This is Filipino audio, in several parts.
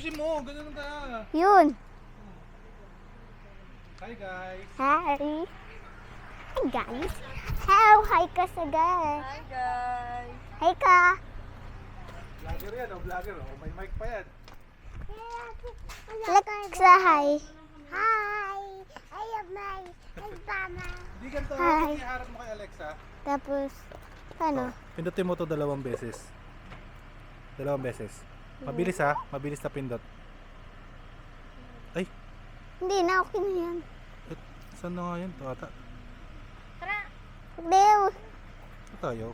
Ayusin mo, ganun ka. Yun. Hi guys. Hi. Hi guys. Hello, hi ka sa guys. Hi guys! Hi ka. Vlogger yan, vlogger. May mic pa yan. Alexa, hi. Hi. I love my mama. Hindi ganito, Hi. iharap mo kay Alexa. Tapos, paano? Pindutin mo to 2 beses. 2 beses. Mabilis ha, mabilis na pindot. Ay, Hindi na, okay na yan. saan na nga yun? Ito ata. Dew. Ito tayo.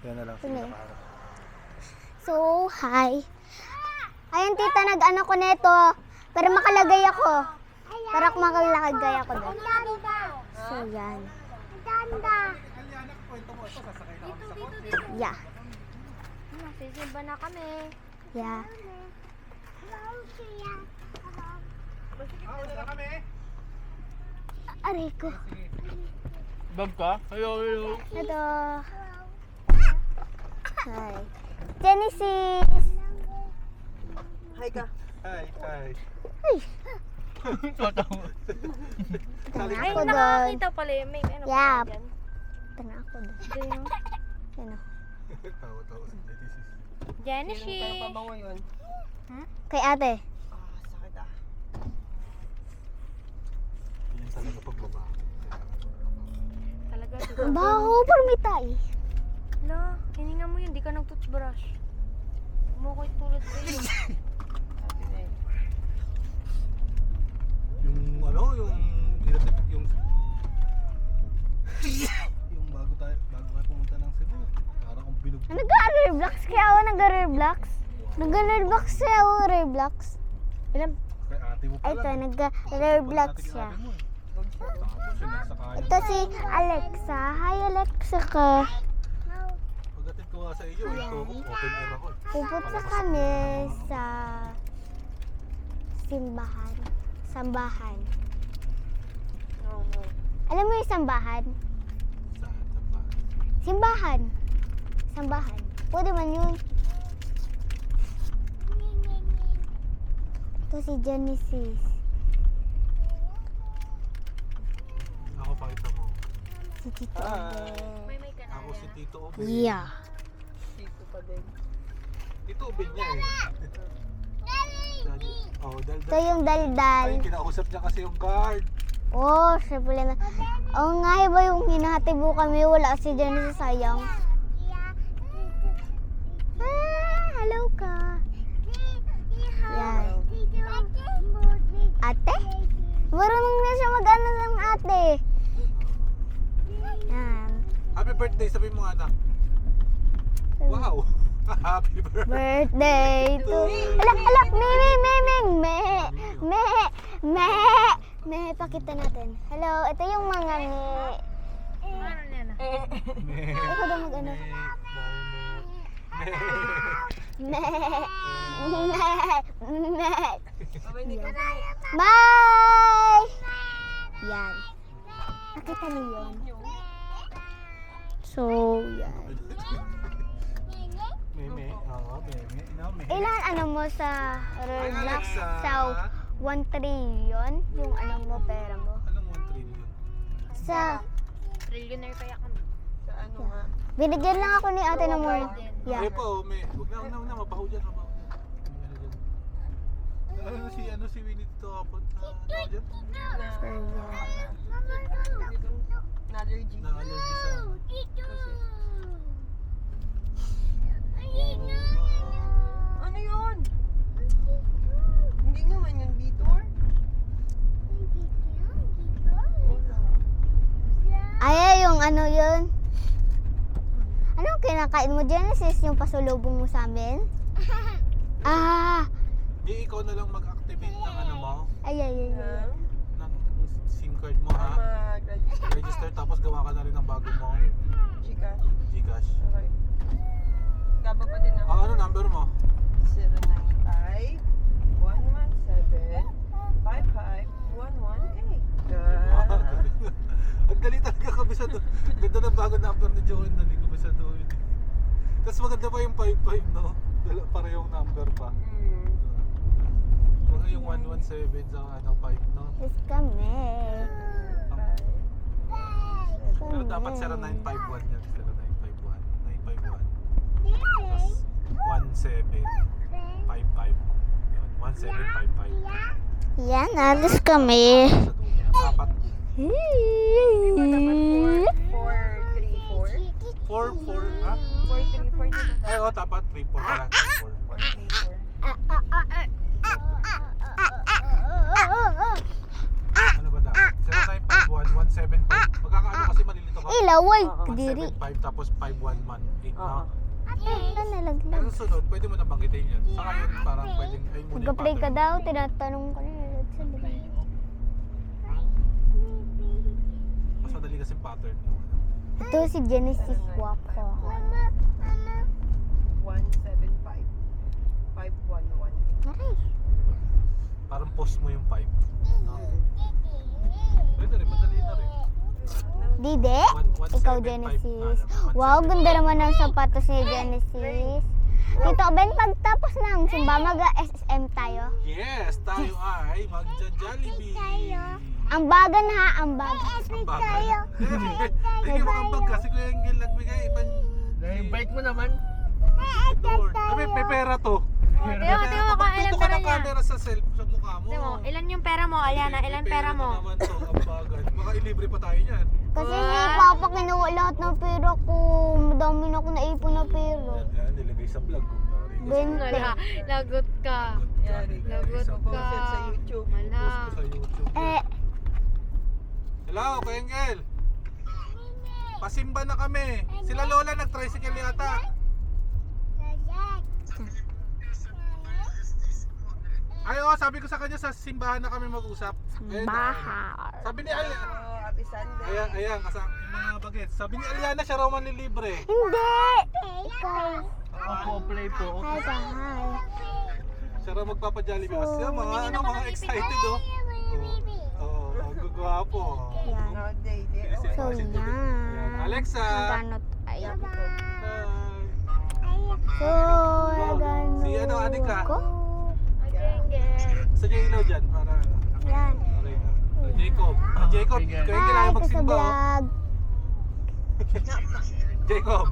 Yan na lang. Sige, Sige. nakaharap. So, hi. Ayun, tita, nag-ano ko neto. Para makalagay ako. Para makalagay ako doon. So, yan. Aliana, kwento mo. Ito, sasakay na kami sa kotse. Yeah. Sisimba na kami. Yeah. Una na kami. Aray ko. Bag ka? Hello. Ito. Hi. Genesis. Hi ka. Hi. Ay, Sali Ay, ako doon. nakakita pala yun. May ano Yeah. pala dyan. Ito na ako doon. Ayun. Ano? Tawa-tawa si Genesis. Genesis. Pabango yun. Kay ate. Sakit ah. Yan talaga pagbaba. Talaga. Ang baho, permitay. Hala, hininga mo yun. Di ka nag-toothbrush. Umukoy tulad sa iyo. Yung ano, yung yung bago kayo pumunta ng Cebu. Parang kung binug. Nag-a-Roblox kaya ako nag-Roblox. Nag-Roblox siya ako, Roblox. Ilan? Kay ate mo Ay, pala. ito, nag-Roblox siya. Tapos yun nasa kaya. Ito si Alexa. Hi, Alexa ka. Pagdating ko nga sa iyo, ito open air ako. Pupunta kami sa simbahan. Sambahan. Alam mo yung sambahan? Saan? Saan ba? Simbahan. Sambahan. Pwede man yun. Ito si Genesis. Ako pakita mo. Si Tito Abel. May ka na. Ako si Tito Obed. Yeah. Sito pa din. Tito Obed niya eh. Oh, Ito yung daldal. Ay, kinausap niya kasi yung guard. Oh, siya pala na. Oo nga, iba yung hinahati mo kami. Wala si Genesis, sayang. Hello ka. Yan. Ate? Marunong na siya mag-ano ng ate. Yan. Happy birthday, sabi mo anak. Wow! Happy birthday! Birthday to... Alak, me, pakita natin. Hello, ito yung mga me. Ano niya na? Ikaw daw mag-ano. Me. Bye! Yan. Nakita niyo yun? So, yan. Meme, oo, meme. No, meme. Ilan ano mo sa Roblox? Alexa. Sa 1 trillion? Yung ano mo, pera mo? Anong 1 trillion? Sa... Trillionaire kaya kami. Sa ano nga? Binigyan lang ako ni ate ng more. Yeah. Ay pa, oh, me. Huwag na, mabaho dyan, mabaho dyan. Ano si Winnie dito kapon? Ano dyan? Na-allergy. Na-allergy sa... Ano yun? Hindi naman yung Vitor. Ay, yung ano yun? Anong kinakain mo, Genesis? Yung pasulubong mo sa amin? Ah! Di ikaw na lang mag-activate ng ano mo, Ay. ng SIM card mo ha. Mag-register. Register tapos gawa ka na rin ng bago mo Gcash. Gcash. Okay. Gaba pa din ako. Ano number mo? 095 117 55118. Ang dali talaga kabisado. Ganda ng bago number ni Joey, dali kabisado yun. Tapos maganda pa yung 55 no? Parehong number pa. Hmm. Mga yung 117 sa ano, 5, no? Yes kami. Pero dapat 0951 yan. 0951. 951. Tapos 1755. Yun, 1755. Yan, alis kami. Sa dulo. Dapat 434. 4, ha? 434 dito. Ay, oh, dapat 34 pala. 34. 434. Ano ba dapat? 0951, 175. Magkakaano kasi malilito ka? Ilaway, Oo, kadiri. 175 tapos 511, 8 na. Oo. Ano nalaglag? Pero susunod, pwede mo na banggitin yun. Sa ngayon, parang pwedeng, ay muna yung Mag-play ka pattern. daw, tinatanong ko na sa Mas madali kasi pattern yung ano. Ito si Genesis Wapo. 175. 511. Aray. Parang post mo yung 5. No? Pwede rin, madali na rin. Dide? Ikaw, Genesis. Wow, ganda naman ng sapatos ni Genesis. Tito Ben, pagtapos ng simba, mag-SM tayo. Yes, tayo ay magja-Jollibee. Ang bagan ha, ang bagan. Ang bagal. Hindi mo ang bag kasi Kuya Engel nagbigay. Na-invite mo naman. Lord. Sabi, may pera to. Tingnan mo kung ilan Tuto ka pera ng niya. camera sa sa mukha mo. Tingnan mo, ilan yung pera mo, Aliana? Ilan May pera mo? naman to, ang bagal. Baka ilibre pa tayo niyan. Kasi si Papa kinuha lahat ng pera ko. Madami na ako naipon na pera. Yan, nilagay sa vlog. Wala, lagot ka. Yari. Lagot ka. Posted sa YouTube. Wala. Post ko sa YouTube. Hello, Kuya Engel. Pasimba na kami. Sila Lola nag-tricycle yata. Ay, oh, sabi ko sa kanya sa simbahan na kami mag-usap. Ayun, Bahar. Sabi ni Aliana. Oh, happy Sunday. Ayan, kasama yung mga bagets. Sabi ni Aliana, siya raw manlilibre. Hindi! Ikaw. Opo, play po. Hi, hi. Siya raw magpapa-Jollibee. Kasi mga excited oh. Oo, ang gugwapo. Yan. No, day. So, Yan. yan. Alexa. Magkano tayo? Hi. So, gano'n Si ano, Anika? ko? Sa niya ilaw dyan para ano. Yan. Okay na. Jacob. Jacob, Sige. Kuya Engel ayaw Hi, sa magsimba oh. vlog. Jacob.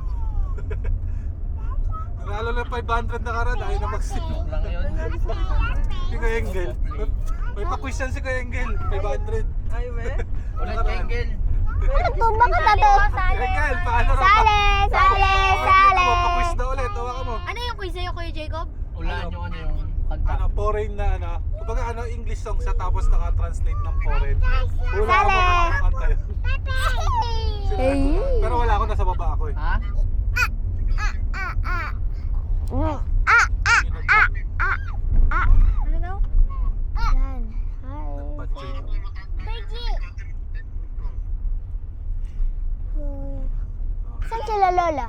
Nanalo ng 500 na karan, ayaw na magsimba. Joke lang yun. Si Kuya Engel. May pa-quiz yan si Kuya Engel. 500. Ay, we? Ulit, Engel. Ano to? Bakit nato? Kuya Engel, paano raw? Sale! Sale! Sale! Pa-quiz na ulit. Tawa ka mo. Ano yung quiz sa'yo, Kuya Jacob? Ulaan yung ano yung kanta. Ano, foreign na ano. Kumbaga ano, English song siya tapos naka-translate ng foreign. Wala ako Sale! makakanta yun. Pero wala ako, nasa baba ako eh. Ha? Ano daw? Yan. Hi. Nagpa-trade. Saan sila Lola?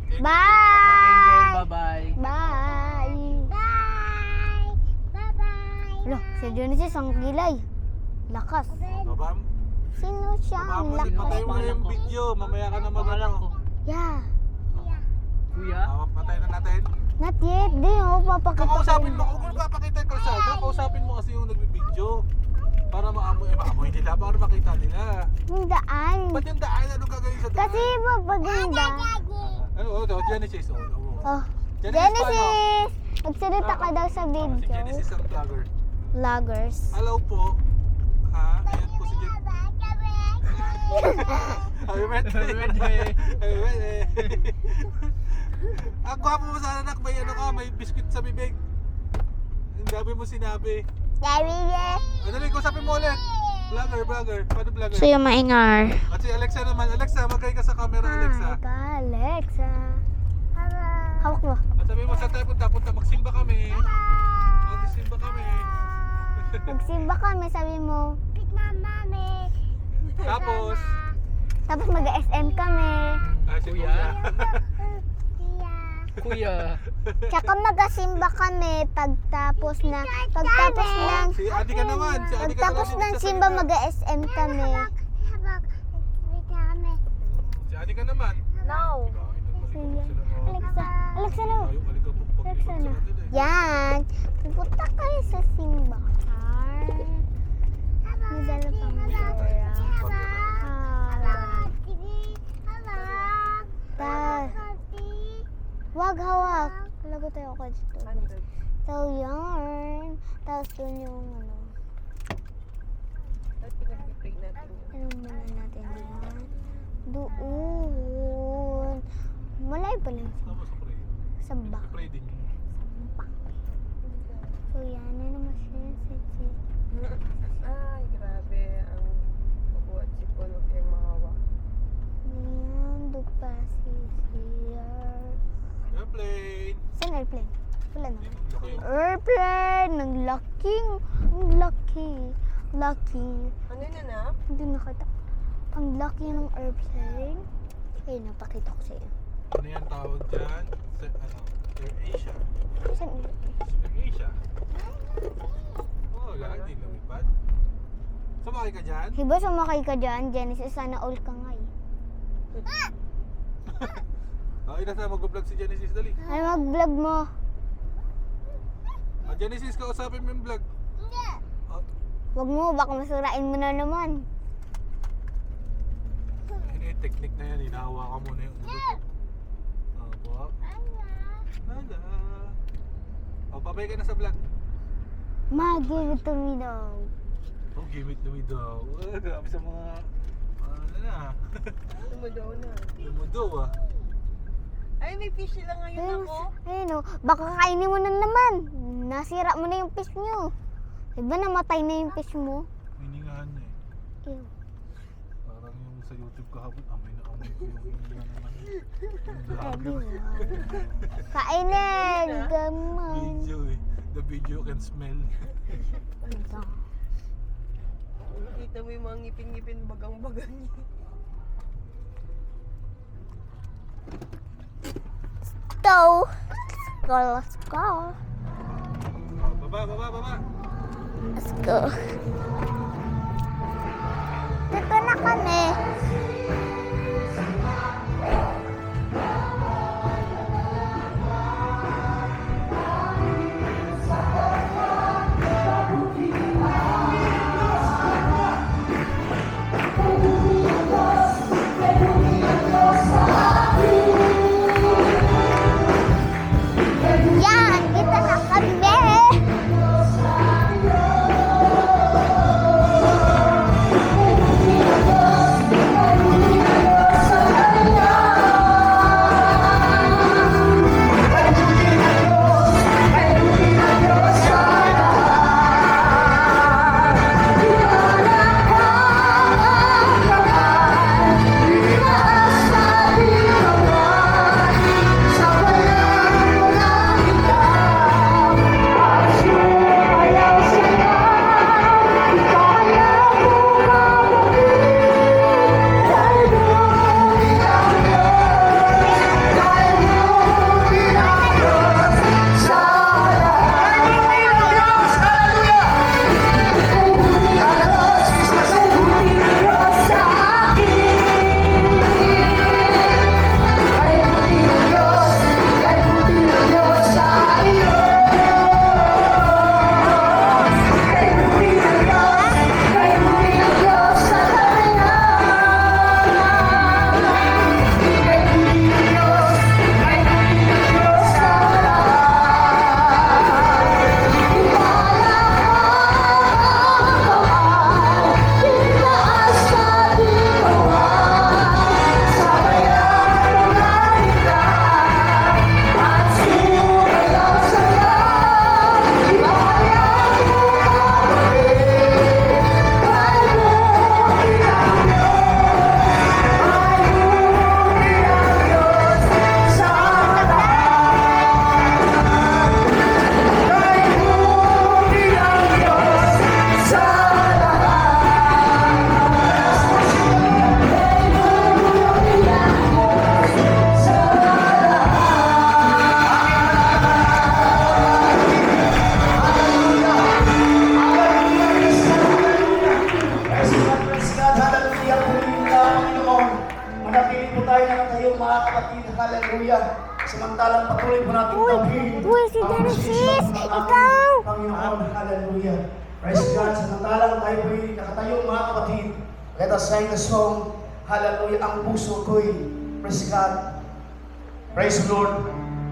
Engel, Bye! bye-bye. Bye! Bye! Bye-bye! Lo, si Genesis ang gilay. Lakas. Babam? Sino siya ang Babam, lakas? patay mo na yung video. Mamaya ka na Pangalan ko. mag-ano. Yeah. Kuya? Patay na natin. Not yet. Di, oh, papakita ko. Kakausapin mo, kung papakita yung kalsada, kausapin mo kasi yung nagbibideo. Para maamoy, maamoy nila, para makita nila. Yung daan. Ba't yung daan? Ano gagawin sa daan? Kasi maganda. Ano, Genesis. Oh. Genesis, Genesis! Magsalita ka daw sa Si video. Genesis ang vlogger. Vloggers. Hello po. Ha? Ayan po si Genesis. Happy birthday. Happy birthday. Happy birthday. Ang gwapo mo sana anak, may ano ka, may biscuit sa bibig. Ang dami mo sinabi. Sabi niya. Ano rin, kusapin mo ulit. Vlogger. Paano vlogger? So yung maingar. At si Alexa naman. Alexa, magkay ka sa camera, Alexa. Hi ka, Alexa. Hawak mo. At sabi mo, saan tayo punta? Magsimba kami. Magsimba kami. Magsimba kami, sabi mo. Tapos mag-SM kami. Ay, si Kuya. Kuya. Kuya. Tsaka mag-simba kami pagtapos ng Si Adi ka naman. Si Adi ka pagtapos naman ng sa simba salita. mag-SM kami. Si Adi ka naman. No. Si Ayan. Sila, Alexa, Alexa na. Ayaw alikabok-bok Alexa sa na. kanila eh. Yan. Pupunta kayo sa simbahan. Nadala pa mo Wag hawak. Lagot tayo ako dito. 100. So, yarn. Tapos dun yung ano. At pinag-pray natin yun. Ano muna natin yan? Doon. Malay pala yung Tama sa pray. samba. Pray din yun. So, yan na naman siya. Ay, grabe. Ang pagbuhat si Polo kay mahawak. Ayan, dugpa siya. Airplane! Saan airplane? Wala naman. Laki yun. Airplane! Ang laking. Ang laki. Laki. Ano yun na? Hindi nakita. Ang laki ng airplane. Ayun, napakita ko sa iyo. Ano yan tawag dyan? Sa, ano? Air Asia. Saan airplane? Air Asia. Oh, wala. Hindi lumipad. Sumakay ka dyan? Diba sumakay ka dyan, Genesis? Sana all ka nga eh. Ay, nasa mag-vlog si Genesis. Dali. Ay, mag-vlog mo. Genesis, kausapin mo yung vlog. Wag mo, baka masurain mo na naman. Ayun yung technique na yan. Hinahawakan mo na yung ulo. Opo. Hala. O, babay ka na sa vlog. Mag-give it to me daw. Oh, give it to me daw. Grabe sa mga... ano na. Tumudaw na. Lumudo ah. Ay, may fish sila ngayon ako. Ayun o, baka kainin mo na naman. Nasira mo na yung fish nyo. Diba namatay na yung fish mo? Hiningahan na eh. Ew. Parang yung sa YouTube kahapon, amoy na amoy ko yung hininga naman. Pwede Yung mo. Kainin! Gaman. video eh. The video can smell. Ito. Kita mo yung mga ngipin-ngipin bagang-bagang niya. So, let's go. Oh, baba, baba, baba. Let's go. Dito na kami. Yan, dito na kami. Samantalang patuloy po natin tawagin. Uy, si Genesis! Ikaw! Panginoon, hallelujah. Praise God. Samantalang tayo po'y nakatayo mga kapatid. Let us sing the song, hallelujah. Ang puso ko'y, praise God. Praise the Lord.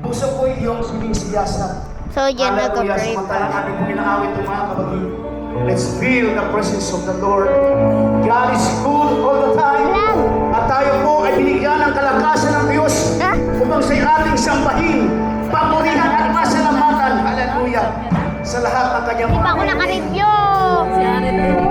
Puso ko'y iyong sumisiyasat. So, dyan Hallelujah. nag-pray Samantalang pa. ating pong inaawit ng mga kapatid. Let's feel the presence of the Lord. God is good all the time. At tayo po ay binigyan ng kalakasan ng Diyos upang sa ating sambahin, papurihan at masalamatan. Hallelujah. Sa lahat ng kanyang Di pa ako naka-review!